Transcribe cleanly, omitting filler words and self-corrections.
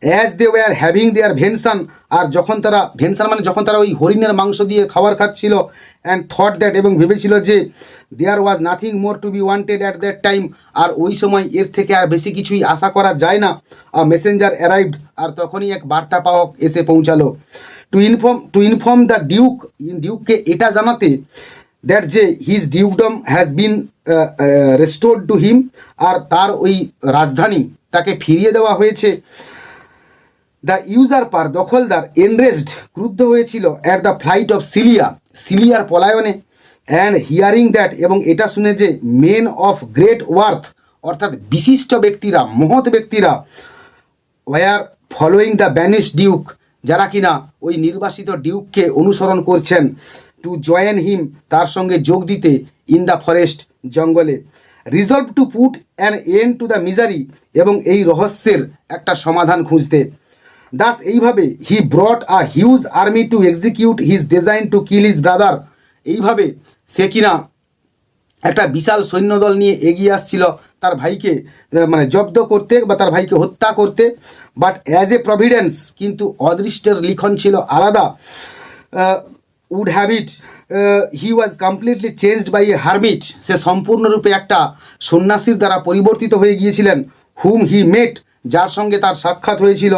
As they were having their vengeance, আর যখন তারা ভেনসান মানে যখন তারা ওই হরিণের মাংস দিয়ে খাবার খাচ্ছিল, অ্যান্ড থট দ্যাট, এবং ভেবেছিল যে there was nothing more to be wanted at that time, আর ওই সময় এর থেকে আর বেশি কিছুই আশা করা যায় না। মেসেঞ্জার অ্যারাইভড, আর তখনই এক বার্তাবাহক এসে পৌঁছালো। টু ইনফর্ম দ্য ডিউক, ডিউককে এটা জানাতে দ্যাট যে his dukedom has been restored to him, আর তার ওই রাজধানী তাকে ফিরিয়ে দেওয়া হয়েছে। দ্য ইউজারপার, দখলদার, এনরেজড, ক্রুদ্ধ হয়েছিল at the flight of Celia, সিলিয়ার পলায়নে, অ্যান্ড হিয়ারিং দ্যাট, এবং এটা শুনে যে মেন অফ গ্রেট ওয়ার্থ, অর্থাৎ বিশিষ্ট ব্যক্তিরা, মহৎ ব্যক্তিরা, were following the banish duke, যারা কিনা ওই নির্বাসিত ডিউককে অনুসরণ করছেন, টু জয়েন হিম, তার সঙ্গে যোগ দিতে, ইন দ্য ফরেস্ট, জঙ্গলে, resolve to put an end to the misery, এবং এই রহস্যের একটা সমাধান খুঁজতে। দাস এইভাবে he brought a huge army to execute his design to kill his brother, এইভাবে সে কিনা একটা বিশাল সৈন্যদল নিয়ে এগিয়ে আসছিল তার ভাইকে মানে জব্দ করতে বা তার ভাইকে হত্যা করতে। বাট অ্যাজ এ প্রভিডেন্স, কিন্তু অদৃষ্টের লিখন ছিল আলাদা, would have it, he was completely changed by a hermit, সে সম্পূর্ণরূপে একটা সন্ন্যাসীর দ্বারা পরিবর্তিত হয়ে গিয়েছিলেন। হুম হি মেট, যার সঙ্গে তার সাক্ষাৎ হয়েছিল,